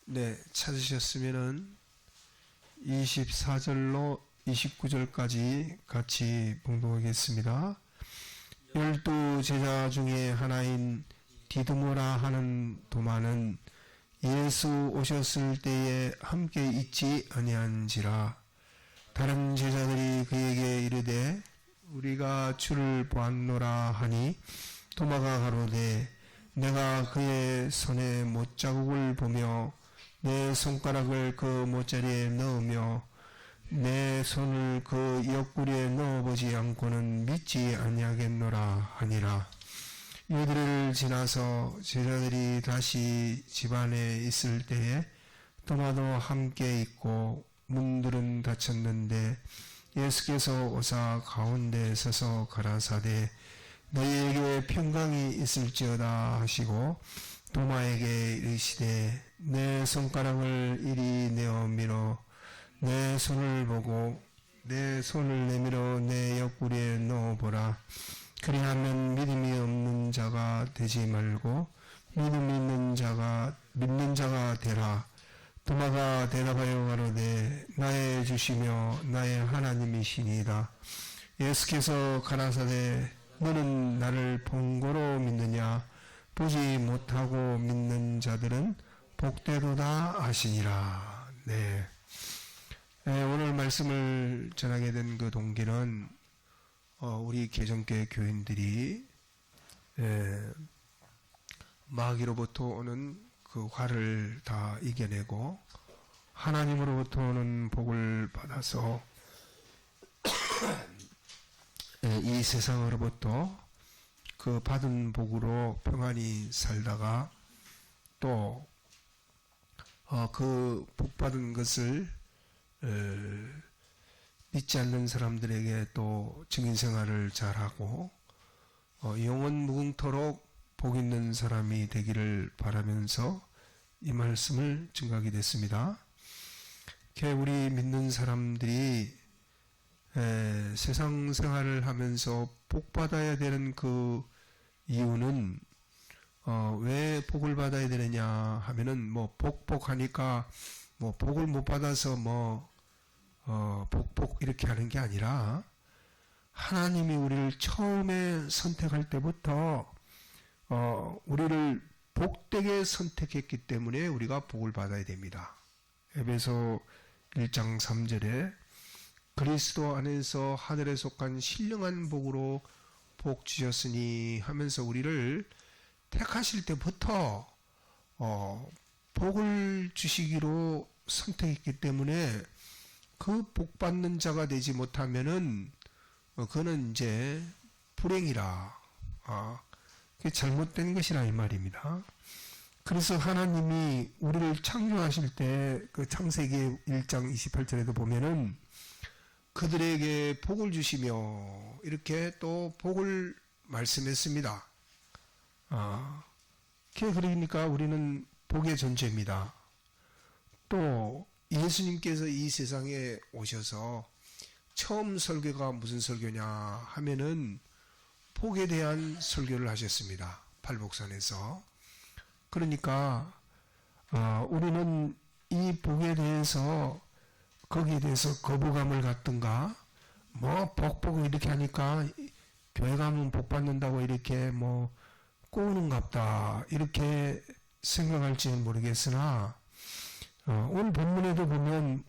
네, 찾으셨으면은 24절로 29절까지 같이 봉독하겠습니다. 12 제자 중에 하나인 디드모라 하는 도마는 예수 오셨을 때에 함께 있지 아니한지라. 다른 제자들이 그에게 이르되 우리가 주를 보았노라 하니 도마가 가로되 내가 그의 손에 못자국을 보며 내 손가락을 그 못자리에 넣으며 내 손을 그 옆구리에 넣어보지 않고는 믿지 아니하겠노라 하니라. 이들을 지나서 제자들이 다시 집안에 있을 때에 도마도 함께 있고 문들은 닫혔는데 예수께서 오사 가운데 서서 가라사대 너희에게 평강이 있을지어다 하시고 도마에게 이르시되 내 손가락을 이리 내어 밀어 내 손을 보고 내 손을 내밀어 내 옆구리에 넣어보라. 그리하면 믿음이 없는 자가 되지 말고 믿는 자가 되라. 도마가 대답하여 가로되 나의 주시며 나의 하나님이시니이다. 예수께서 가라사대 너는 나를 본 거로 믿느냐? 보지 못하고 믿는 자들은 복되도다 하시니라. 네. 오늘 말씀을 전하게 된 그 동기는 우리 개정교회 교인들이 마귀로부터 오는 그 화를 다 이겨내고 하나님으로부터 오는 복을 받아서 이 세상으로부터 그 받은 복으로 평안히 살다가 또 그 복받은 것을 믿지 않는 사람들에게 또 증인생활을 잘하고 영원 무궁토록 복 있는 사람이 되기를 바라면서 이 말씀을 증가하게 됐습니다. 우리 믿는 사람들이 세상 생활을 하면서 복 받아야 되는 그 이유는 왜 복을 받아야 되느냐 하면은 복하니까 복을 못 받아서 복 이렇게 하는 게 아니라 하나님이 우리를 처음에 선택할 때부터 우리를 복되게 선택했기 때문에 우리가 복을 받아야 됩니다. 에베소 1장 3절에 그리스도 안에서 하늘에 속한 신령한 복으로 복 주셨으니 하면서 우리를 택하실 때부터 복을 주시기로 선택했기 때문에 그 복 받는 자가 되지 못하면은 그거는 이제 불행이라 그게 잘못된 것이라 이 말입니다. 그래서 하나님이 우리를 창조하실 때 그 창세기 1장 28절에도 보면은 그들에게 복을 주시며 이렇게 또 복을 말씀했습니다. 그러니까 우리는 복의 존재입니다. 또 예수님께서 이 세상에 오셔서 처음 설교가 무슨 설교냐 하면은 복에 대한 설교를 하셨습니다. 팔복산에서. 그러니까 우리는 이 복에 대해서 거기에 대해서 거부감을 갖든가 복 이렇게 하니까 교회 가면 복 받는다고 이렇게 꼬우는갑다 이렇게 생각할지는 모르겠으나 오늘 본문에도 보면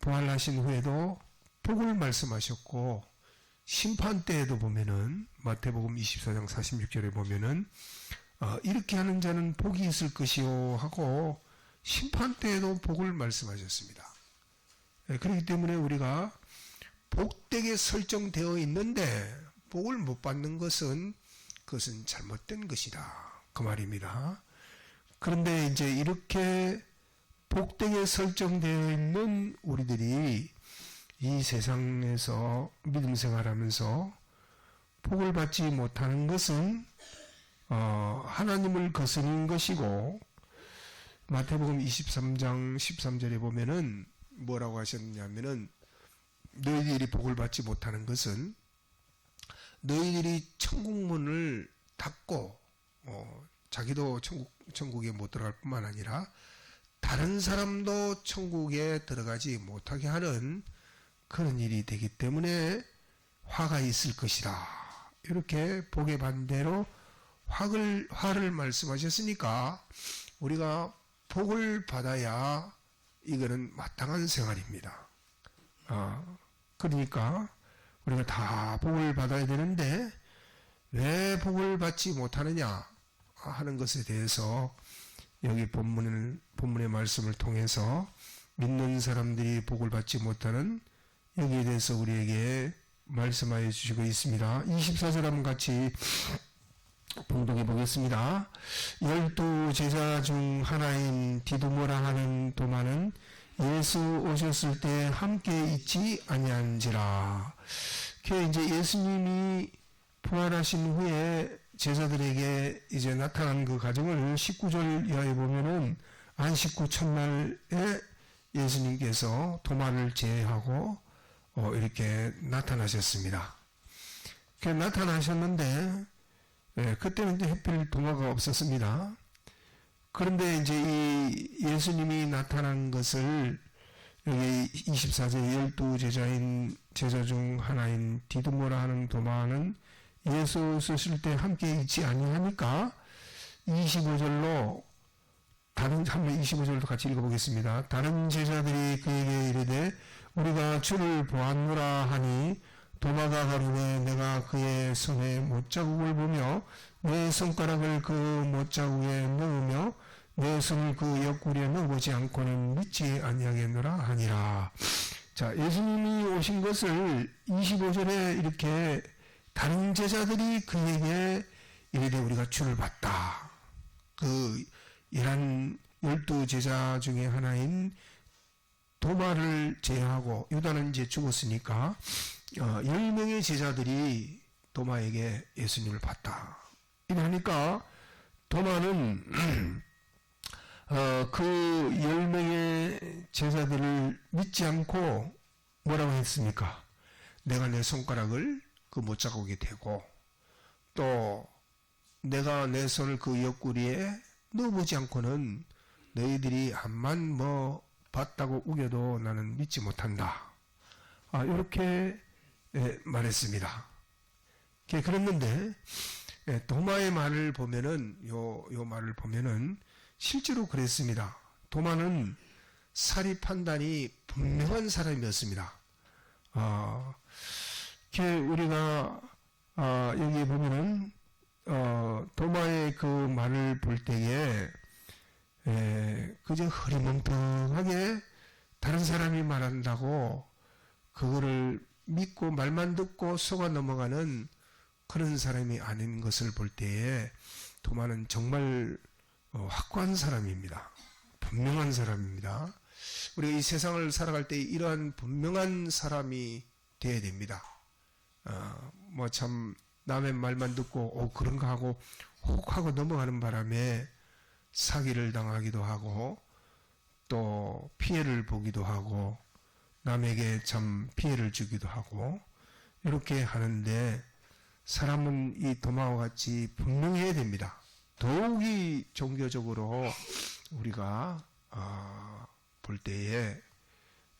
부활하신 후에도 복을 말씀하셨고 심판 때에도 보면은 마태복음 24장 46절에 보면은 이렇게 하는 자는 복이 있을 것이요 하고 심판 때에도 복을 말씀하셨습니다. 그렇기 때문에 우리가 복되게 설정되어 있는데 복을 못 받는 것은 그것은 잘못된 것이다 그 말입니다. 그런데 이제 이렇게 복되게 설정되어 있는 우리들이 이 세상에서 믿음 생활하면서 복을 받지 못하는 것은 하나님을 거스르는 것이고 마태복음 23장 13절에 보면은 뭐라고 하셨냐면은 너희들이 복을 받지 못하는 것은 너희들이 천국문을 닫고 자기도 천국에 못 들어갈 뿐만 아니라 다른 사람도 천국에 들어가지 못하게 하는 그런 일이 되기 때문에 화가 있을 것이다. 이렇게 복의 반대로 화를 말씀하셨으니까 우리가 복을 받아야 이거는 마땅한 생활입니다. 그러니까 우리가 다 복을 받아야 되는데 왜 복을 받지 못하느냐 하는 것에 대해서 여기 본문의 말씀을 통해서 믿는 사람들이 복을 받지 못하는 여기에 대해서 우리에게 말씀하여 주시고 있습니다. 24절 한번 같이 봉독해 보겠습니다. 12 제자 중 하나인 디두모라 하는 도마는 예수 오셨을 때 함께 있지 아니한지라. 이제 예수님이 부활하신 후에 제자들에게 이제 나타난 그 과정을 19절 이하에 보면은 안식구 첫날에 예수님께서 도마를 제하고 이렇게 나타나셨습니다. 나타나셨는데 그때는 이제 하필 도마가 없었습니다. 그런데 이제 이 예수님이 나타난 것을 여기 24절 12 제자 중 하나인 디두모라 하는 도마는 예수 쓰실 때 함께 있지 아니하니까 25절로 한번 25절도 같이 읽어보겠습니다. 다른 제자들이 그에게 이르되 우리가 주를 보았노라 하니 도마가 가로되 내가 그의 손에 못자국을 보며 내 손가락을 그 못자국에 넣으며 내 손을 그 옆구리에 넣어보지 않고는 믿지 아니하겠노라 하니라. 자, 예수님이 오신 것을 25절에 이렇게 다른 제자들이 그에게 이르되 우리가 주를 봤다. 그 12 제자 중에 하나인 도마를 제하고 유다는 이제 죽었으니까 10명의 제자들이 도마에게 예수님을 봤다. 이러니까 도마는 그 10명의 제자들을 믿지 않고 뭐라고 했습니까? 내가 내 손가락을 그 못자국에 대고 또 내가 내 손을 그 옆구리에 넣어보지 않고는 너희들이 암만 뭐 봤다고 우겨도 나는 믿지 못한다. 이렇게 말했습니다. 그랬는데 도마의 말을 보면은 요 말을 보면은 실제로 그랬습니다. 도마는 사리 판단이 분명한 사람이었습니다. 우리가 여기 보면은 도마의 그 말을 볼 때에 그저 흐리멍텅하게 다른 사람이 말한다고 그거를 믿고 말만 듣고 속아 넘어가는 그런 사람이 아닌 것을 볼 때에 도마는 정말 확고한 사람입니다. 분명한 사람입니다. 우리가 이 세상을 살아갈 때 이러한 분명한 사람이 되어야 됩니다. 뭐 참 남의 말만 듣고 그런가 하고 혹 하고 넘어가는 바람에 사기를 당하기도 하고 또 피해를 보기도 하고 남에게 참 피해를 주기도 하고 이렇게 하는데 사람은 이 도마와 같이 분명해야 됩니다. 더욱이 종교적으로 우리가 볼 때에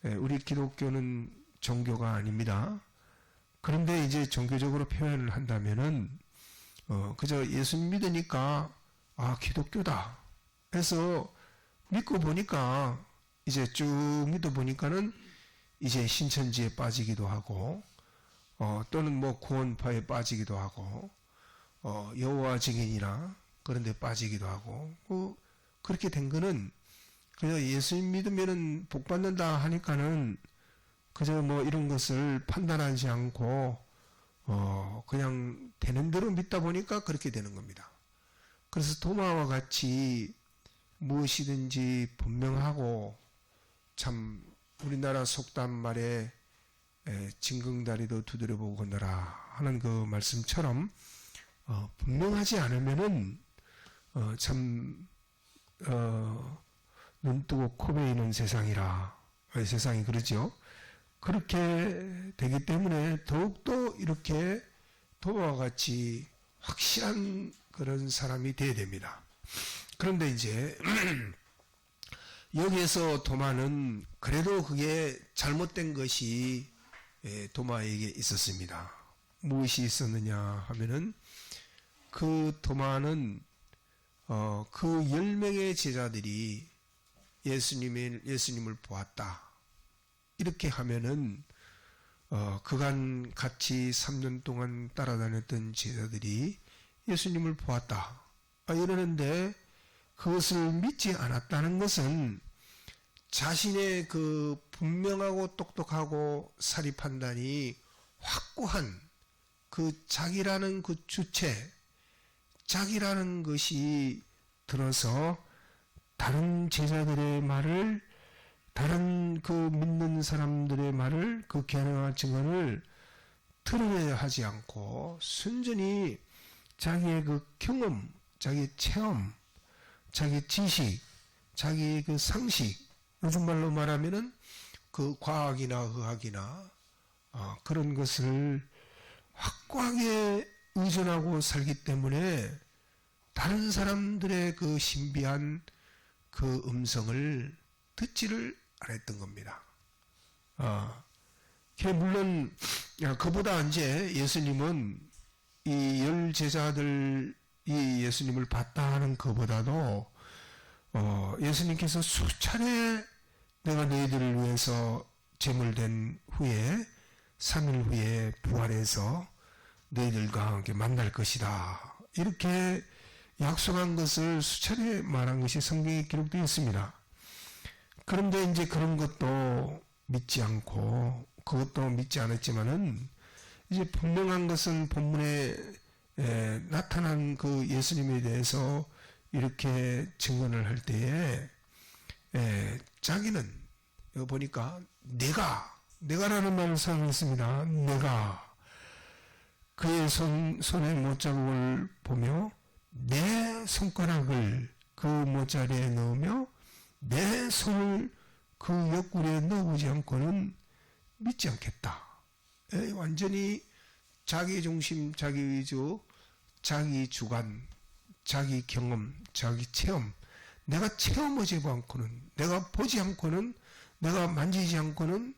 우리 기독교는 종교가 아닙니다. 그런데 이제 종교적으로 표현을 한다면은 그저 예수 믿으니까 기독교다 해서 믿고 보니까 이제 쭉 믿어 보니까는 이제 신천지에 빠지기도 하고 또는 뭐 구원파에 빠지기도 하고 여호와 증인이나 그런 데 빠지기도 하고 그렇게 된 거는 그저 예수 믿으면은 복 받는다 하니까는 그저 뭐 이런 것을 판단하지 않고 그냥 되는 대로 믿다 보니까 그렇게 되는 겁니다. 그래서 도마와 같이 무엇이든지 분명하고 참 우리나라 속담 말에 징궁다리도 두드려보고 건너라 하는 그 말씀처럼 분명하지 않으면은 참 눈뜨고 코 베이는 세상이라 세상이 그러죠. 그렇게 되기 때문에 더욱더 이렇게 도마와 같이 확실한 그런 사람이 되어야 됩니다. 그런데 이제 여기에서 도마는 그래도 그게 잘못된 것이 도마에게 있었습니다. 무엇이 있었느냐 하면은 그 도마는 그 10명의 제자들이 예수님을 보았다. 이렇게 하면은 그간 같이 3년 동안 따라다녔던 제자들이 예수님을 보았다. 이러는데 그것을 믿지 않았다는 것은 자신의 그 분명하고 똑똑하고 사리 판단이 확고한 그 자기라는 그 주체, 자기라는 것이 들어서 다른 제자들의 말을, 다른 그 믿는 사람들의 말을, 그 견해와 증언을 들어야 하지 않고 순전히 자기의 그 경험, 자기 체험, 자기 지식, 자기 그 상식, 요즘 말로 말하면은 그 과학이나 의학이나 그런 것을 확고하게 의존하고 살기 때문에 다른 사람들의 그 신비한 그 음성을 듣지를 않았던 겁니다. 물론 그보다 이제 예수님은 이 10제자들이 예수님을 봤다 하는 그보다도 예수님께서 수차례 내가 너희들을 위해서 제물된 후에 3일 후에 부활해서 너희들과 함께 만날 것이다. 이렇게 약속한 것을 수차례 말한 것이 성경에 기록되어 있습니다. 그런데 이제 그런 것도 믿지 않고 그것도 믿지 않았지만은 이제 분명한 것은 본문에 나타난 그 예수님에 대해서 이렇게 증언을 할 때에 자기는 여기 보니까 내가라는 말을 사용했습니다. 내가 그의 손의 못자국을 보며 내 손가락을 그 못자리에 넣으며 내 손을 그 옆구리에 넣어보지 않고는 믿지 않겠다. 완전히 자기 중심, 자기 위주, 자기 주관, 자기 경험, 자기 체험, 내가 체험하지 않고는, 내가 보지 않고는, 내가 만지지 않고는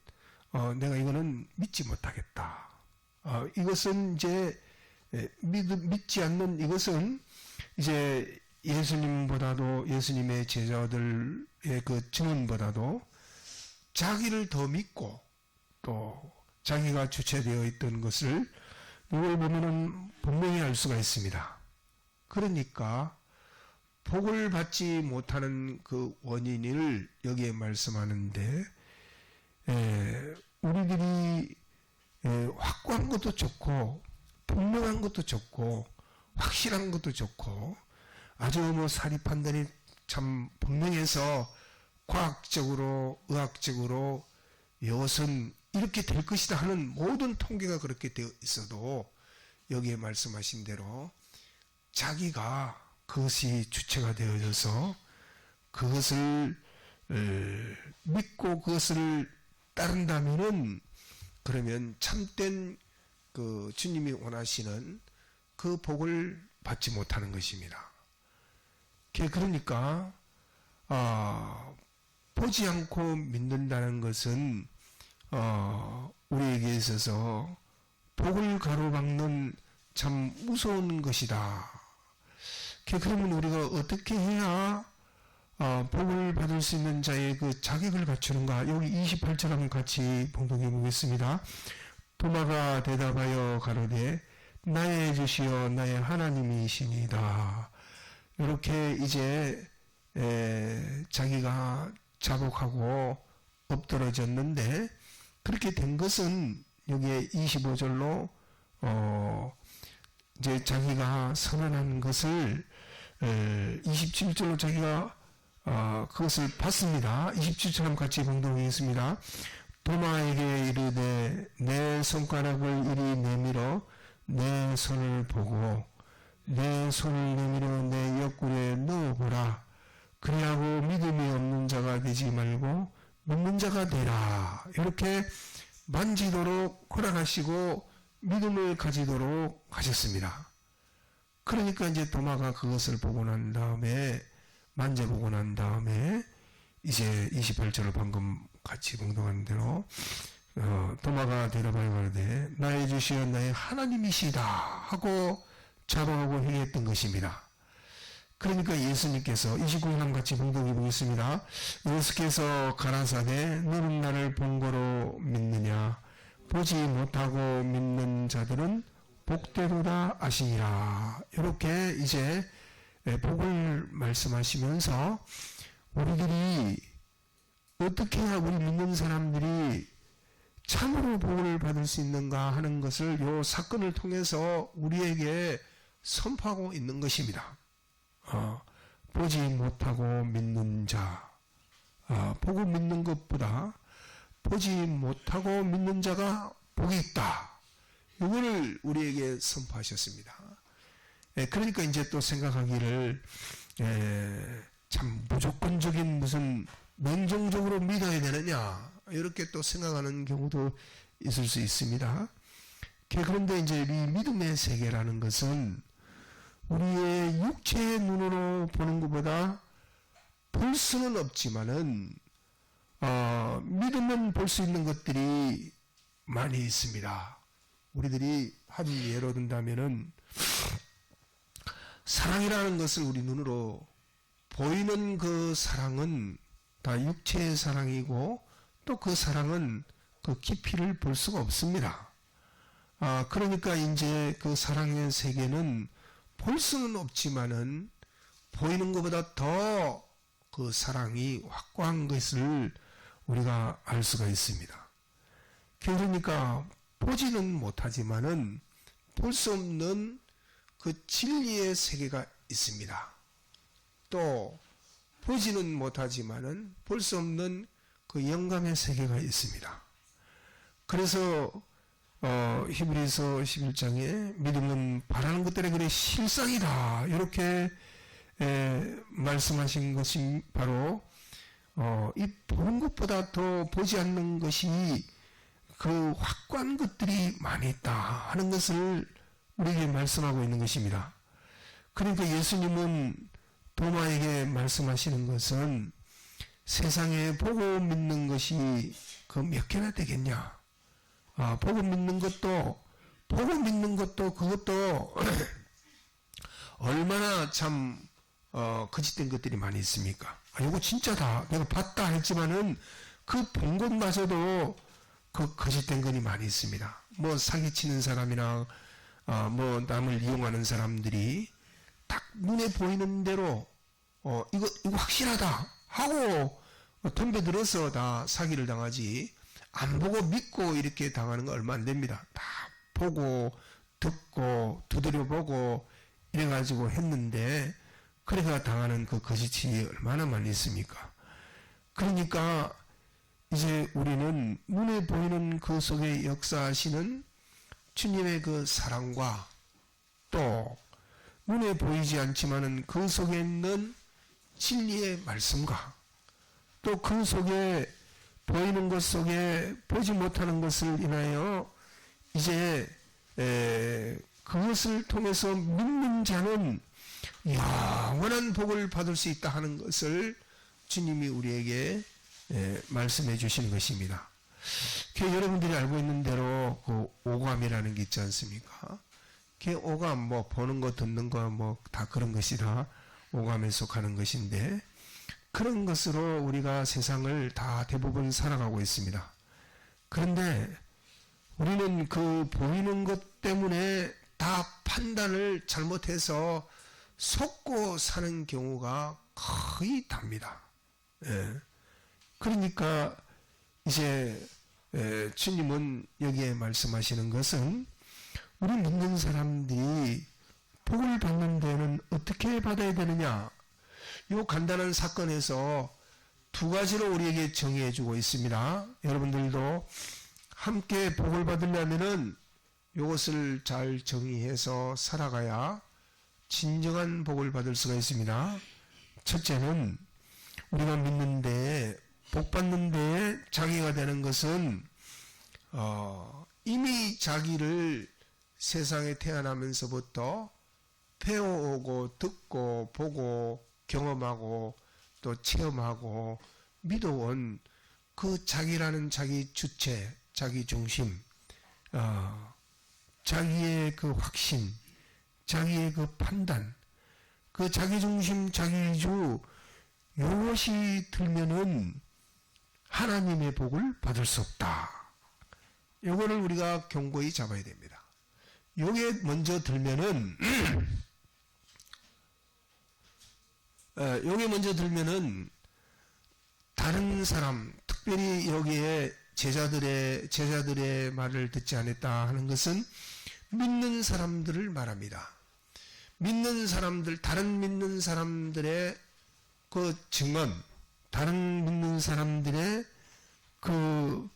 내가 이거는 믿지 못하겠다. 이것은 이제 믿지 않는 이것은 이제 예수님보다도 예수님의 제자들의 그 증언보다도 자기를 더 믿고 또 자기가 주체되어 있던 것을 이걸 보면은 분명히 알 수가 있습니다. 그러니까 복을 받지 못하는 그 원인을 여기에 말씀하는데 우리들이 확고한 것도 좋고 분명한 것도 좋고 확실한 것도 좋고 아주 사리 판단이 참 분명해서 과학적으로 의학적으로 이것은 이렇게 될 것이다 하는 모든 통계가 그렇게 되어 있어도 여기에 말씀하신 대로 자기가 그것이 주체가 되어져서 그것을 믿고 그것을 따른다면은 그러면 참된 그 주님이 원하시는 그 복을 받지 못하는 것입니다. 그러니까 보지 않고 믿는다는 것은 우리에게 있어서 복을 가로막는 참 무서운 것이다. 그러면 우리가 어떻게 해야 복을 받을 수 있는 자의 그 자격을 갖추는가? 여기 28절 한번 같이 봉독해 보겠습니다. 도마가 대답하여 가로되 나의 주시여 나의 하나님이시니이다. 이렇게 이제 자기가 자복하고 엎드러졌는데 그렇게 된 것은 여기에 25절로 이제 자기가 선언한 것을 27절로 자기가 그것을 봤습니다. 27절랑 같이 봉독하겠습니다. 도마에게 이르되 내 손가락을 이리 내밀어 내 손을 보고 내 손을 내밀어 내 옆구리에 넣어보라. 그리하고 믿음이 없는 자가 되지 말고 믿는 자가 되라. 이렇게 만지도록 허락하시고 믿음을 가지도록 하셨습니다. 그러니까 이제 도마가 그것을 보고 난 다음에, 만져보고 난 다음에 이제 28절을 방금 같이 봉독한 대로 도마가 대답하여 가로되 나의 주시여 나의 하나님이시다 하고 자랑하고 회개했던 것입니다. 그러니까 예수님께서 29절 같이 봉독해 보겠습니다. 예수께서 가라사대 너는 나를 본 거로 믿느냐 보지 못하고 믿는 자들은 복되도다 하시니라. 이렇게 이제 복을 말씀하시면서 우리들이 어떻게 해야 우리 믿는 사람들이 참으로 복을 받을 수 있는가 하는 것을 이 사건을 통해서 우리에게 선포하고 있는 것입니다. 보지 못하고 믿는 자, 보고 믿는 것보다 보지 못하고 믿는 자가 복이 있다. 이거를 우리에게 선포하셨습니다. 그러니까 이제 또 생각하기를 참 무조건적인 무슨 맹종적으로 믿어야 되느냐 이렇게 또 생각하는 경우도 있을 수 있습니다. 그런데 이제 이 믿음의 세계라는 것은 우리의 육체의 눈으로 보는 것보다 볼 수는 없지만은 믿으면 볼 수 있는 것들이 많이 있습니다. 우리들이 한 예로 든다면은 사랑이라는 것을 우리 눈으로 보이는 그 사랑은 다 육체의 사랑이고 또 그 사랑은 그 깊이를 볼 수가 없습니다. 그러니까 이제 그 사랑의 세계는 볼 수는 없지만은 보이는 것보다 더 그 사랑이 확고한 것을 우리가 알 수가 있습니다. 그러니까 보지는 못하지만은 볼 수 없는 그 진리의 세계가 있습니다. 또 보지는 못하지만은 볼 수 없는 그 영감의 세계가 있습니다. 그래서 히브리서 11장에 믿음은 바라는 것들의 그래 실상이다 이렇게 말씀하신 것이 바로 이 보는 것보다 더 보지 않는 것이 그 확고한 것들이 많이 있다 하는 것을 우리에게 말씀하고 있는 것입니다. 그러니까 예수님은 도마에게 말씀하시는 것은 세상에 보고 믿는 것이 그 몇 개나 되겠냐. 보고 믿는 것도 그것도 얼마나 참 거짓된 것들이 많이 있습니까? 이거 진짜다. 내가 봤다 했지만은 그 본 것마저도 그 거짓된 것이 많이 있습니다. 뭐 사기치는 사람이나 뭐 남을 이용하는 사람들이 딱 눈에 보이는 대로 이거 확실하다 하고 덤벼들어서 다 사기를 당하지 안 보고 믿고 이렇게 당하는 거 얼마 안 됩니다. 다 보고 듣고 두드려보고 이래가지고 했는데 그래가 당하는 그 거짓이 얼마나 많이 있습니까? 그러니까 이제 우리는 눈에 보이는 그 속에 역사하시는 주님의 그 사랑과 또 눈에 보이지 않지만은 그 속에 있는 진리의 말씀과 또 그 속에 보이는 것 속에 보지 못하는 것을 인하여 이제 그것을 통해서 믿는 자는 영원한 복을 받을 수 있다 하는 것을 주님이 우리에게 말씀해 주시는 것입니다. 여러분들이 알고 있는 대로 그 오감이라는 게 있지 않습니까? 오감 뭐 보는 거 듣는 거 뭐 다 그런 것이 다 오감에 속하는 것인데 그런 것으로 우리가 세상을 다 대부분 살아가고 있습니다. 그런데 우리는 그 보이는 것 때문에 다 판단을 잘못해서 속고 사는 경우가 거의 답니다. 그러니까 이제 주님은 여기에 말씀하시는 것은 우리 믿는 사람들이 복을 받는 데는 어떻게 받아야 되느냐, 이 간단한 사건에서 두 가지로 우리에게 정의해 주고 있습니다. 여러분들도 함께 복을 받으려면은 이것을 잘 정의해서 살아가야 진정한 복을 받을 수가 있습니다. 첫째는 우리가 믿는 데에 복 받는 데에 장애가 되는 것은 이미 자기를 세상에 태어나면서부터 배워오고 듣고 보고 경험하고 또 체험하고 믿어온 그 자기라는 자기 주체, 자기 중심, 자기의 그 확신, 자기의 그 판단, 그 자기 중심, 자기 위주, 요것이 들면은 하나님의 복을 받을 수 없다. 요거를 우리가 경고히 잡아야 됩니다. 요게 먼저 들면은 요게 먼저 들면은 다른 사람, 특별히 여기에 제자들의 말을 듣지 않았다 하는 것은 믿는 사람들을 말합니다. 믿는 사람들, 다른 믿는 사람들의 그 증언, 다른 믿는 사람들의 그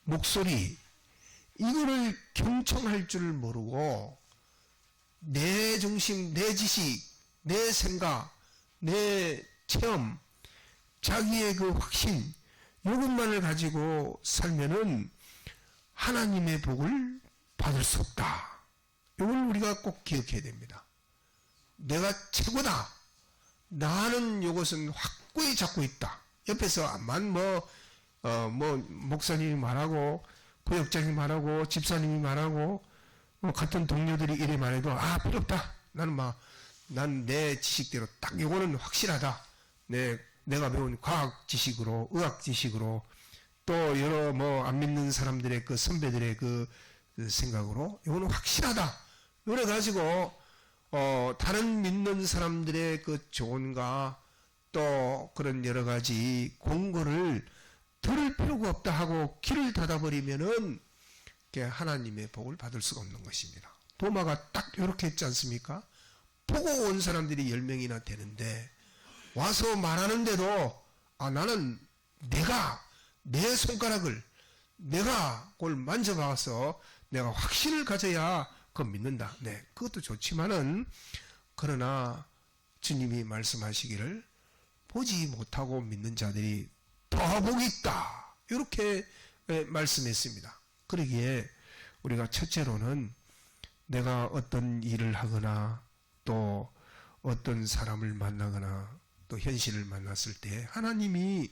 목소리, 이거를 경청할 줄 모르고 내 중심, 내 지식, 내 생각, 내 체험, 자기의 그 확신, 이것만을 가지고 살면은 하나님의 복을 받을 수 없다. 이걸 우리가 꼭 기억해야 됩니다. 내가 최고다. 나는 이것은 확고히 잡고 있다. 옆에서만 목사님이 말하고 구역장이 말하고 집사님이 말하고 같은 동료들이 이래 말해도 필요 없다. 난 내 지식대로 딱 이거는 확실하다. 내가 배운 과학 지식으로, 의학 지식으로, 또 여러 안 믿는 사람들의 그 선배들의 그 생각으로 이거는 확실하다. 그래 가지고 다른 믿는 사람들의 그 조언과 또 그런 여러 가지 공고를 들을 필요가 없다 하고 귀를 닫아버리면은 하나님의 복을 받을 수가 없는 것입니다. 도마가 딱 이렇게 했지 않습니까? 보고 온 사람들이 10명이나 되는데 와서 말하는데도 나는 내 손가락을 내가 그걸 만져봐서 내가 확신을 가져야 그거 믿는다. 네, 그것도 좋지만은 그러나 주님이 말씀하시기를 보지 못하고 믿는 자들이 더 복이 있다. 이렇게 말씀했습니다. 그러기에 우리가 첫째로는 내가 어떤 일을 하거나 또 어떤 사람을 만나거나 또 현실을 만났을 때 하나님이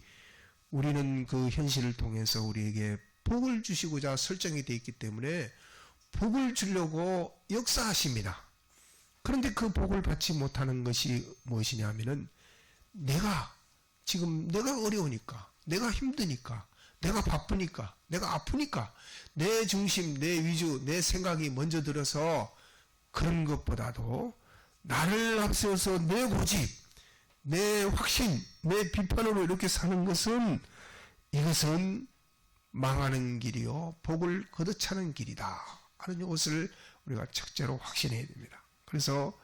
우리는 그 현실을 통해서 우리에게 복을 주시고자 설정이 되어 있기 때문에 복을 주려고 역사하십니다. 그런데 그 복을 받지 못하는 것이 무엇이냐 하면은 내가 어려우니까, 내가 힘드니까, 내가 바쁘니까, 내가 아프니까, 내 중심, 내 위주, 내 생각이 먼저 들어서 그런 것보다도 나를 앞세워서 내 고집, 내 확신, 내 비판으로 이렇게 사는 것은 이것은 망하는 길이요 복을 거듭차는 길이다 하는 것을 우리가 첫째로 확신해야 됩니다. 그래서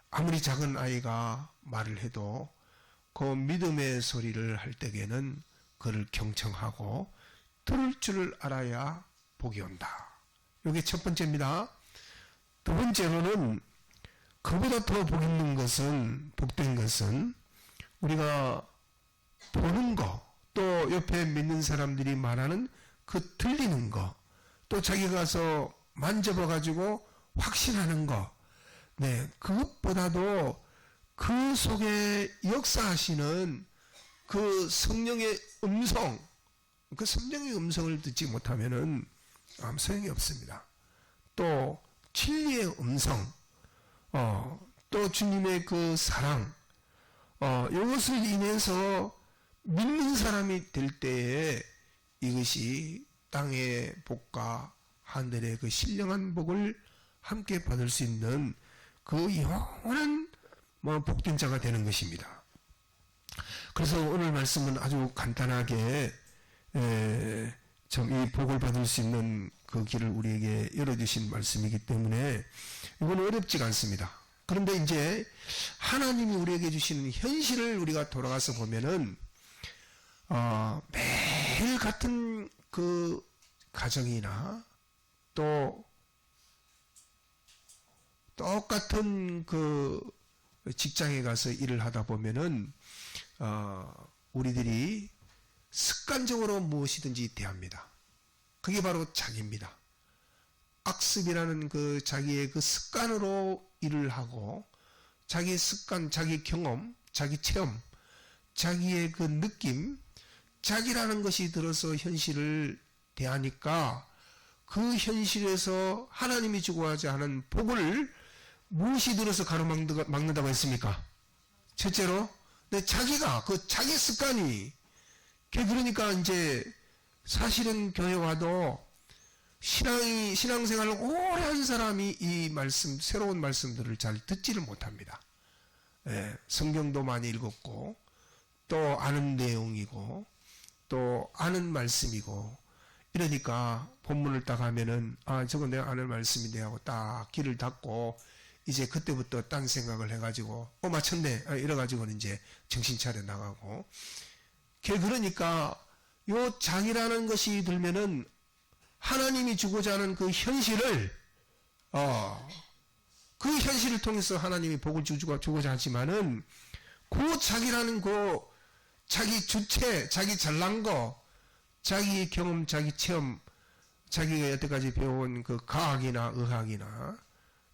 아무리 작은 아이가 말을 해도 그 믿음의 소리를 할 때에는 그를 경청하고 들을 줄 알아야 복이 온다. 이게 첫 번째입니다. 두 번째로는 그보다 더 복 있는 것은, 복된 것은 우리가 보는 거, 또 옆에 믿는 사람들이 말하는 그 들리는 거, 또 자기가 가서 만져봐가지고 확신하는 거, 네, 그것보다도 그 속에 역사하시는 그 성령의 음성, 그 성령의 음성을 듣지 못하면은 아무 소용이 없습니다. 또 진리의 음성, 또 주님의 그 사랑, 이것을 인해서 믿는 사람이 될 때에 이것이 땅의 복과 하늘의 그 신령한 복을 함께 받을 수 있는 그 영원한 복된 자가 되는 것입니다. 그래서 오늘 말씀은 아주 간단하게 이 복을 받을 수 있는 그 길을 우리에게 열어주신 말씀이기 때문에 이건 어렵지가 않습니다. 그런데 이제 하나님이 우리에게 주시는 현실을 우리가 돌아가서 보면은 매일 같은 그 가정이나 또 똑같은 그 직장에 가서 일을 하다 보면은 우리들이 습관적으로 무엇이든지 대합니다. 그게 바로 자기입니다. 악습이라는 그 자기의 그 습관으로 일을 하고 자기 습관, 자기 경험, 자기 체험, 자기의 그 느낌, 자기라는 것이 들어서 현실을 대하니까 그 현실에서 하나님이 주고하지 않은 복을 무엇이 들어서 가로막는다고 했습니까? 첫째로, 자기가, 그 자기 습관이, 그러니까 이제 사실은 교회 와도 신앙생활을 오래 한 사람이 이 말씀, 새로운 말씀들을 잘 듣지를 못합니다. 예, 성경도 많이 읽었고, 또 아는 내용이고, 또 아는 말씀이고, 이러니까 본문을 딱 하면은, 저거 내가 아는 말씀인데 하고 딱 귀를 닫고, 이제 그때부터 딴 생각을 해가지고, 맞췄네. 이래가지고는 이제 정신 차려 나가고. 그러니까, 요 장이라는 것이 들면은, 하나님이 주고자 하는 그 현실을, 그 현실을 통해서 하나님이 복을 주고자 하지만은, 그 자기라는 그, 자기 주체, 자기 잘난 거, 자기 경험, 자기 체험, 자기가 여태까지 배운 그 과학이나 의학이나,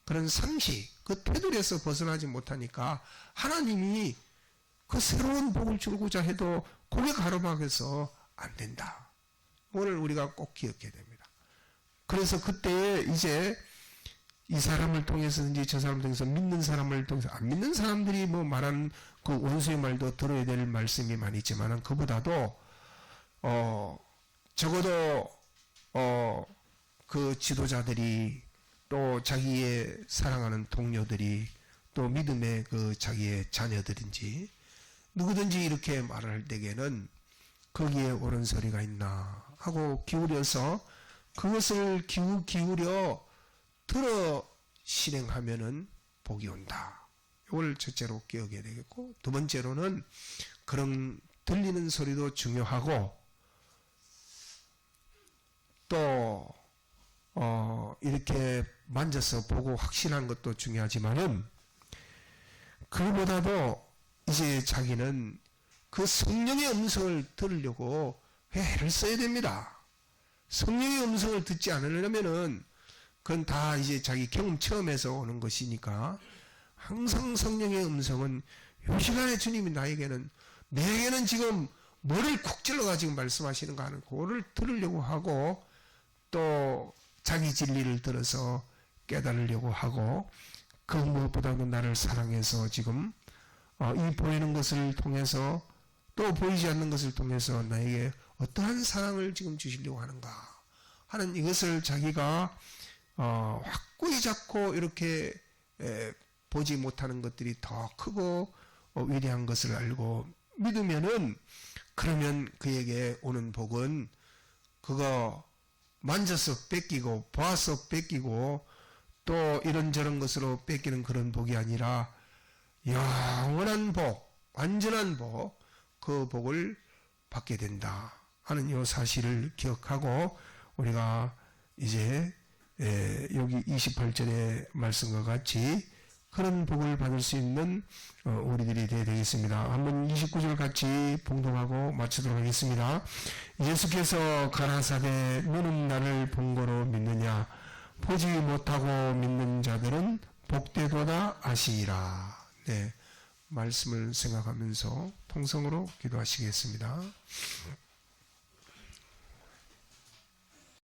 그런 상식, 그 테두리에서 벗어나지 못하니까 하나님이 그 새로운 복을 주고자 해도 그게 가로막혀서 안 된다. 오늘 우리가 꼭 기억해야 됩니다. 그래서 그때 이제 이 사람을 통해서든지 저 사람을 통해서 믿는 사람을 통해서 안 믿는 사람들이 뭐 말하는 그 원수의 말도 들어야 될 말씀이 많이 있지만 그보다도 적어도 그 지도자들이 또 자기의 사랑하는 동료들이 또 믿음의 그 자기의 자녀들인지 누구든지 이렇게 말할 때에는 거기에 옳은 소리가 있나 하고 기울여서 그것을 기울여 들어 실행하면은 복이 온다. 이걸 첫째로 기억해야 되겠고, 두 번째로는 그런 들리는 소리도 중요하고 또 이렇게 만져서 보고 확신한 것도 중요하지만은 그보다도 이제 자기는 그 성령의 음성을 들으려고 애를 써야 됩니다. 성령의 음성을 듣지 않으려면은 그건 다 이제 자기 경험 체험에서 오는 것이니까 항상 성령의 음성은 이 시간에 주님이 내게는 지금 뭐를 쿡 찔러가지고 말씀하시는 거 하는 그거를 들으려고 하고 또 자기 진리를 들어서 깨달으려고 하고 그 무엇보다도 나를 사랑해서 지금 이 보이는 것을 통해서 또 보이지 않는 것을 통해서 나에게 어떠한 사랑을 지금 주시려고 하는가 하는 이것을 자기가 확고히 잡고 이렇게 보지 못하는 것들이 더 크고 위대한 것을 알고 믿으면은 그러면 그에게 오는 복은 그거 만져서 뺏기고 봐서 뺏기고 또 이런저런 것으로 뺏기는 그런 복이 아니라 영원한 복, 완전한 복, 그 복을 받게 된다 하는 이 사실을 기억하고 우리가 이제 여기 28절의 말씀과 같이 그런 복을 받을 수 있는 우리들이 되어야 되겠습니다. 한번 29절 같이 봉독하고 마치도록 하겠습니다. 예수께서 가라사대 너는 나를 본 거로 믿느냐 보지 못하고 믿는 자들은 복되도다 하시니라. 네, 말씀을 생각하면서 통성으로 기도하시겠습니다.